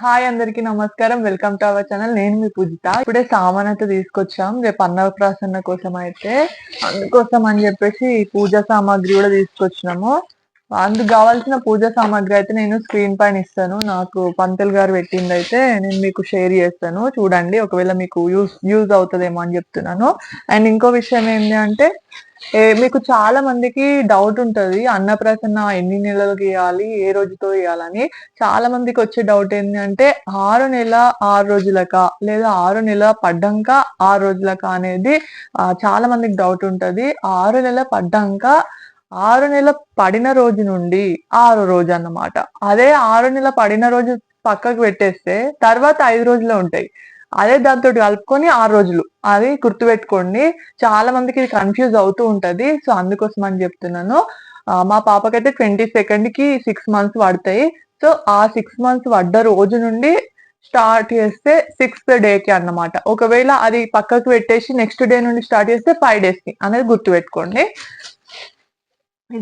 Hi అందరికి నమస్కారం. Welcome to our channel. నేను మీ పూజిత. ఇప్పుడే సామాన్ అయితే తీసుకొచ్చాం రేపు అన్నప్రాసన్న కోసం. అయితే అందుకోసం అని చెప్పేసి పూజా సామాగ్రి కూడా తీసుకొచ్చినాము. అందుకు కావాల్సిన పూజా సామాగ్రి అయితే నేను స్క్రీన్ పైన ఇస్తాను. నాకు పంతులు గారు పెట్టింది అయితే నేను మీకు షేర్ చేస్తాను, చూడండి. ఒకవేళ మీకు యూజ్ అవుతుందేమో అని చెప్తున్నాను. అండ్ ఇంకో విషయం ఏంటి అంటే, మీకు చాలా మందికి డౌట్ ఉంటది, అన్నప్రాసన్న ఎన్ని నెలలకు ఇవ్వాలి, ఏ రోజుతో ఇవ్వాలని. చాలా మందికి వచ్చే డౌట్ ఏంటి అంటే 6 నెల 6 రోజులకా లేదా 6 నెల పడ్డాక 6 రోజులకా అనేది చాలా మందికి డౌట్ ఉంటది. 6 నెల పడ్డాక 6 నెల పడిన రోజు నుండి 6 రోజు అన్నమాట. అదే 6 నెల పడిన రోజు పక్కకు పెట్టేస్తే తర్వాత 5 రోజులే ఉంటాయి. అదే దాంతో కలుపుకొని 6 రోజులు. అది గుర్తుపెట్టుకోండి. చాలా మందికి ఇది కన్ఫ్యూజ్ అవుతూ ఉంటది. సో అందుకోసం అని చెప్తున్నాను. మా పాపకైతే 22nd కి 6 మంత్స్ పడతాయి. సో ఆ 6 మంత్స్ పడ్డ రోజు నుండి స్టార్ట్ చేస్తే 6th డేకి అన్నమాట. ఒకవేళ అది పక్కకు పెట్టేసి నెక్స్ట్ డే నుండి స్టార్ట్ చేస్తే 5 days కి అనేది గుర్తుపెట్టుకోండి.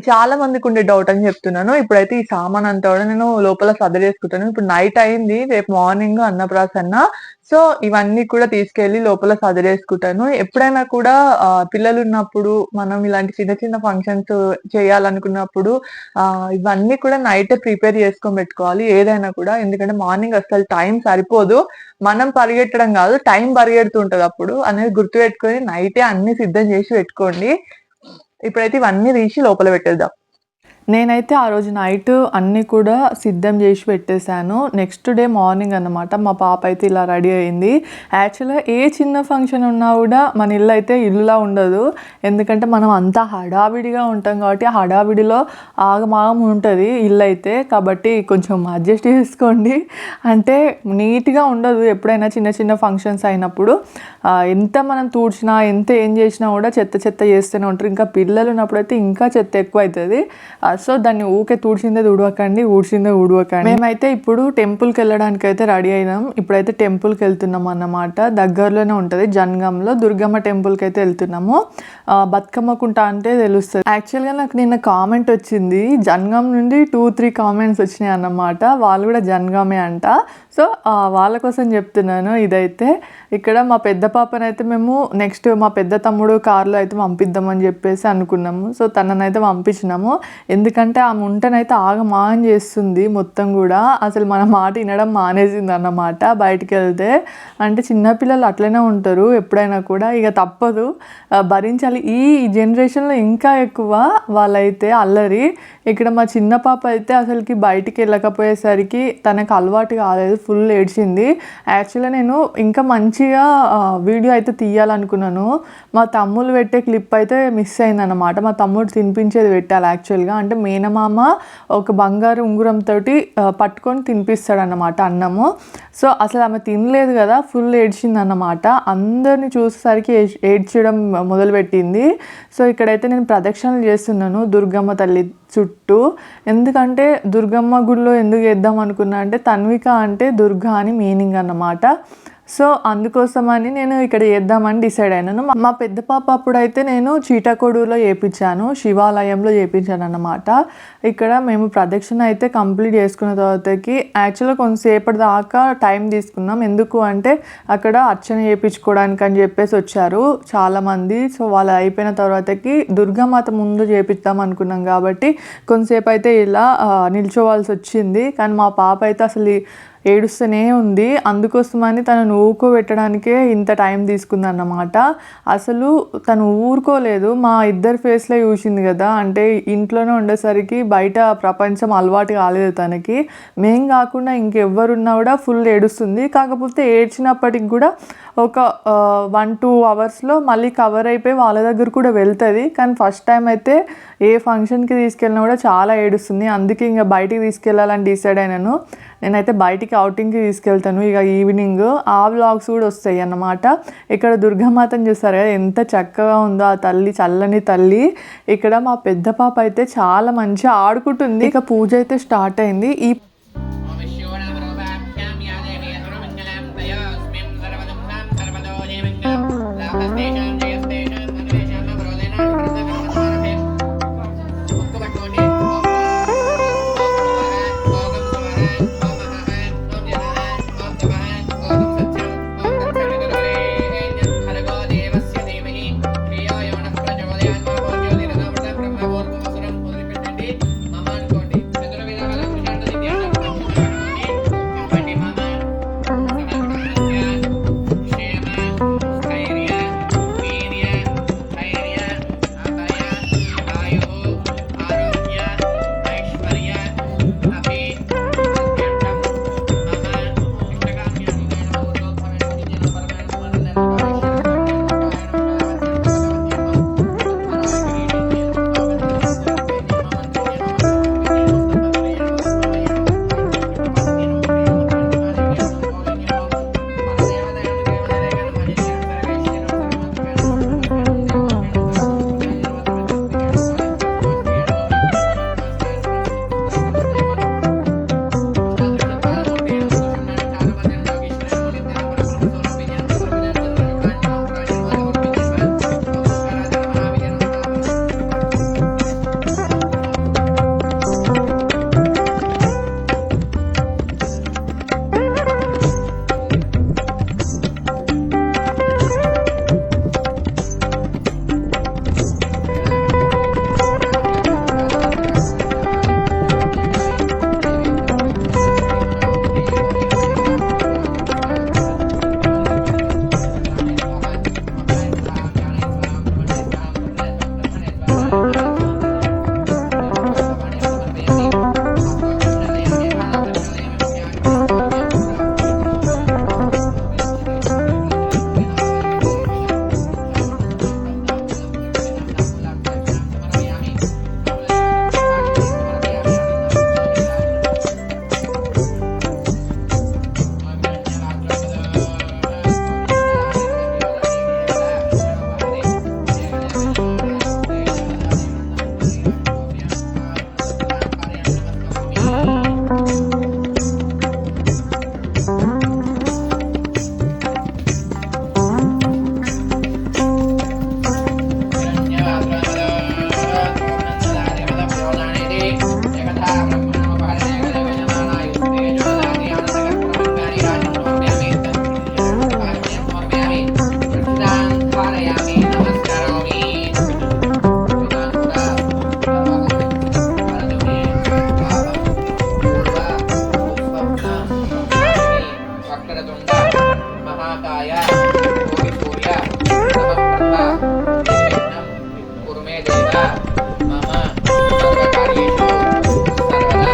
చాలా మందికి ఉండే డౌట్ అని చెప్తున్నాను. ఇప్పుడైతే ఈ సామాన్ అంతా కూడా నేను లోపల సర్దేసుకుంటాను. ఇప్పుడు నైట్ అయింది, రేపు మార్నింగ్ అన్నప్రాసన్న. సో ఇవన్నీ కూడా తీసుకెళ్లి లోపల సదిరేసుకుంటాను. ఎప్పుడైనా కూడా పిల్లలు ఉన్నప్పుడు మనం ఇలాంటి చిన్న చిన్న ఫంక్షన్స్ చేయాలనుకున్నప్పుడు ఇవన్నీ కూడా నైటే ప్రిపేర్ చేసుకొని పెట్టుకోవాలి ఏదైనా కూడా. ఎందుకంటే మార్నింగ్ అసలు టైం సరిపోదు. మనం పరిగెట్టడం కాదు, టైం పరిగెడుతుంటది అప్పుడు అనేది గుర్తుపెట్టుకొని నైటే అన్ని సిద్ధం చేసి పెట్టుకోండి. ఇప్పుడైతే ఇవన్నీ తీసి లోపల పెట్టేద్దాం. నేనైతే ఆ రోజు నైట్ అన్నీ కూడా సిద్ధం చేసి పెట్టేశాను. నెక్స్ట్ డే మార్నింగ్ అన్నమాట మా పాప అయితే ఇలా రెడీ అయింది. యాక్చువల్గా ఏ చిన్న ఫంక్షన్ ఉన్నా కూడా మన ఇల్లు అయితే ఇల్లులా ఉండదు. ఎందుకంటే మనం అంతా హడావిడిగా ఉంటాం కాబట్టి ఆ హడావిడిలో ఆగమాగం ఉంటుంది ఇల్లు అయితే. కాబట్టి కొంచెం అడ్జస్ట్ చేసుకోండి. అంటే నీట్గా ఉండదు ఎప్పుడైనా చిన్న చిన్న ఫంక్షన్స్ అయినప్పుడు. ఎంత మనం తూడ్చినా ఎంత ఏం చేసినా కూడా చెత్త చెత్త చేస్తూనే ఉంటారు. ఇంకా పిల్లలు ఉన్నప్పుడు అయితే ఇంకా చెత్త ఎక్కువ అవుతుంది. సో దాన్ని ఊకే ఊడ్చిందే ఊడవకండి. మేమైతే ఇప్పుడు టెంపుల్కి వెళ్ళడానికి అయితే రెడీ అయినాం. ఇప్పుడైతే టెంపుల్కి వెళ్తున్నాం అన్నమాట. దగ్గరలోనే ఉంటుంది, జనగాంలో దుర్గమ్మ టెంపుల్కి అయితే వెళ్తున్నాము. బతుకమ్మ కుంట అంటే తెలుస్తుంది. యాక్చువల్గా నాకు నిన్న కామెంట్ వచ్చింది, జనగాం నుండి 2-3 కామెంట్స్ వచ్చినాయి అన్నమాట. వాళ్ళు కూడా జనగామే అంట. సో వాళ్ళ కోసం చెప్తున్నాను ఇదైతే. ఇక్కడ మా పెద్ద పాపనైతే మేము నెక్స్ట్ మా పెద్ద తమ్ముడు కార్లో అయితే పంపిద్దామని చెప్పేసి అనుకున్నాము. సో తననైతే పంపించినాము. ఎందుకంటే ఆమె ఉంటనైతే ఆగమాగం చేస్తుంది మొత్తం కూడా. అసలు మన మాట వినడం మానేసింది అన్నమాట బయటికి వెళ్తే. అంటే చిన్నపిల్లలు అట్లనే ఉంటారు ఎప్పుడైనా కూడా, ఇక తప్పదు, భరించాలి. ఈ జనరేషన్లో ఇంకా ఎక్కువ వాళ్ళైతే అల్లరి. ఇక్కడ మా చిన్న పాప అయితే అసలుకి బయటికి వెళ్ళకపోయేసరికి తనకు అలవాటు కాలేదు, ఫుల్ ఏడ్చింది. యాక్చువల్గా నేను ఇంకా మంచిగా వీడియో అయితే తీయాలనుకున్నాను. మా తమ్ముళ్ళు పెట్టే క్లిప్ అయితే మిస్ అయిందన్నమాట. మా తమ్ముడు తినిపించేది పెట్టాలి యాక్చువల్గా. అంటే మేనమామ ఒక బంగారు ఉంగురంతో పట్టుకొని తినిపిస్తాడన్నమాట అన్నము. సో అసలు ఆమె తినలేదు కదా, ఫుల్ ఏడ్చింది అన్నమాట. అందరిని చూసేసరికి ఏడ్చడం మొదలుపెట్టింది. సో ఇక్కడైతే నేను ప్రదక్షిణలు చేస్తున్నాను దుర్గమ్మ తల్లి చుట్టూ. ఎందుకంటే దుర్గమ్మ గుడిలో ఎందుకు వేద్దాం అనుకున్నా అంటే తన్విక అంటే దుర్గా అని మీనింగ్ అన్నమాట. సో అందుకోసమని నేను ఇక్కడ చేద్దామని డిసైడ్ అయినాను. మా పెద్ద పాప అప్పుడైతే నేను చీటకోడూరులో చేయించాను, శివాలయంలో చేయించాను అన్నమాట. ఇక్కడ మేము ప్రదక్షిణ అయితే కంప్లీట్ చేసుకున్న తర్వాతకి యాక్చువల్గా కొంతసేపటి దాకా టైం తీసుకున్నాం. ఎందుకు అంటే అక్కడ అర్చన చేయించుకోవడానికి అని చెప్పేసి వచ్చారు చాలామంది. సో వాళ్ళు అయిపోయిన తర్వాతకి దుర్గామాత ముందు చేపిద్దాం అనుకున్నాం కాబట్టి కొంతసేపు అయితే ఇలా నిల్చోవాల్సి వచ్చింది. కానీ మా పాప అయితే అసలు ఏడుస్తూనే ఉంది. అందుకోసమని తను ఊరుకోబెట్టడానికే ఇంత టైం తీసుకుందన్నమాట. అసలు తను ఊరుకోలేదు. మా ఇద్దరు ఫేస్లో చూసింది కదా, అంటే ఇంట్లోనే ఉండేసరికి బయట ప్రపంచం అలవాటు కాలేదు తనకి. మేం కాకుండా ఇంకెవ్వరున్నా కూడా ఫుల్ ఏడుస్తుంది. కాకపోతే ఏడ్చినప్పటికి కూడా ఒక 1-2 అవర్స్లో మళ్ళీ కవర్ అయిపోయి వాళ్ళ దగ్గర కూడా వెళ్తుంది. కానీ ఫస్ట్ టైం అయితే ఏ ఫంక్షన్కి తీసుకెళ్ళినా కూడా చాలా ఏడుస్తుంది. అందుకే ఇంకా బయటికి తీసుకెళ్ళాలని డిసైడ్ అయినాను. నేనైతే బయటికి అవుటింగ్కి తీసుకెళ్తాను ఇక ఈవినింగ్. ఆ వ్లాగ్స్ కూడా వస్తాయి అన్నమాట. ఇక్కడ దుర్గామాతను చూస్తారు కదా, ఎంత చక్కగా ఉందో ఆ తల్లి, చల్లని తల్లి. ఇక్కడ మా పెద్ద పాప అయితే చాలా మంచిగా ఆడుకుంటుంది. ఇక పూజ అయితే స్టార్ట్ అయింది. ఈ మహాకాయ కోటి సూర్య సమప్రభ నిర్విఘ్నం కురు మే దేవ మమ సర్వకార్యేషు సర్వదా.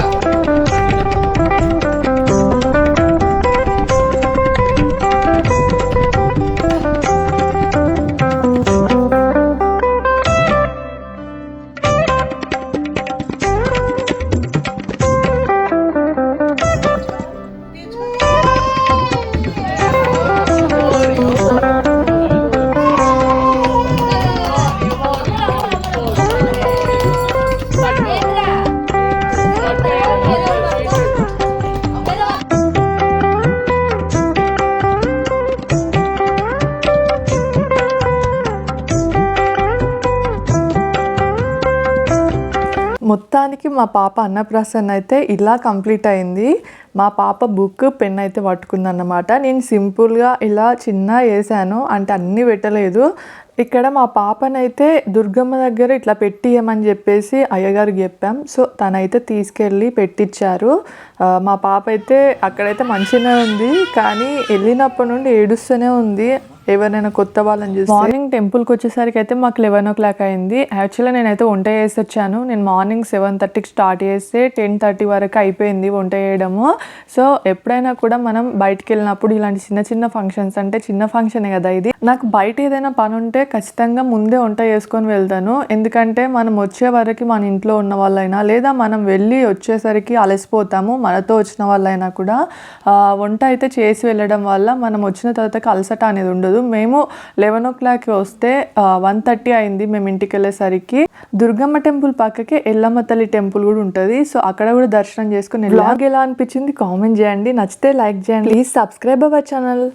మొత్తానికి మా పాప అన్నప్రాసన అయితే ఇలా కంప్లీట్ అయింది. మా పాప బుక్ పెన్ అయితే పట్టుకుందన్నమాట. నేను సింపుల్గా ఇలా చిన్న వేసాను, అంటే అన్నీ పెట్టలేదు. ఇక్కడ మా పాపనైతే దుర్గమ్మ దగ్గర ఇట్లా పెట్టియమని చెప్పేసి అయ్యగారికి చెప్పాం. సో తనైతే తీసుకెళ్ళి పెట్టించారు. మా పాప అయితే అక్కడైతే మంచిగానే ఉంది, కానీ వెళ్ళినప్పటి నుండి ఏడుస్తూనే ఉంది ఎవరైనా కొత్త వాళ్ళని చూసి. మార్నింగ్ టెంపుల్కి వచ్చేసరికి అయితే మాకు 11 o'clock అయింది. యాక్చువల్గా నేనైతే వంట చేసి వచ్చాను. నేను మార్నింగ్ 7:30కి స్టార్ట్ చేస్తే 10:30 వరకు అయిపోయింది వంట చేయడము. సో ఎప్పుడైనా కూడా మనం బయటికి వెళ్ళినప్పుడు ఇలాంటి చిన్న చిన్న ఫంక్షన్స్, అంటే చిన్న ఫంక్షనే కదా ఇది, నాకు బయట ఏదైనా పని ఉంటే ఖచ్చితంగా ముందే వంట చేసుకొని వెళ్తాను. ఎందుకంటే మనం వచ్చే వరకు మన ఇంట్లో ఉన్న వాళ్ళైనా, లేదా మనం వెళ్ళి వచ్చేసరికి అలసిపోతాము, మనతో వచ్చిన వాళ్ళైనా కూడా వంట అయితే చేసి వెళ్ళడం వల్ల మనం వచ్చిన తర్వాత అలసట అనేది ఉండదు. మేము 11 o'clock వస్తే 1:30 అయింది మేము ఇంటికి వెళ్ళేసరికి. దుర్గమ్మ టెంపుల్ పక్కకే ఎల్లమ్మ తల్లి టెంపుల్ కూడా ఉంటుంది. సో అక్కడ కూడా దర్శనం చేసుకుని. వ్లాగ్ ఎలా అనిపించింది కామెంట్ చేయండి, నచ్చితే లైక్ చేయండి, ప్లీజ్ సబ్స్క్రైబ్ అవర్ ఛానల్.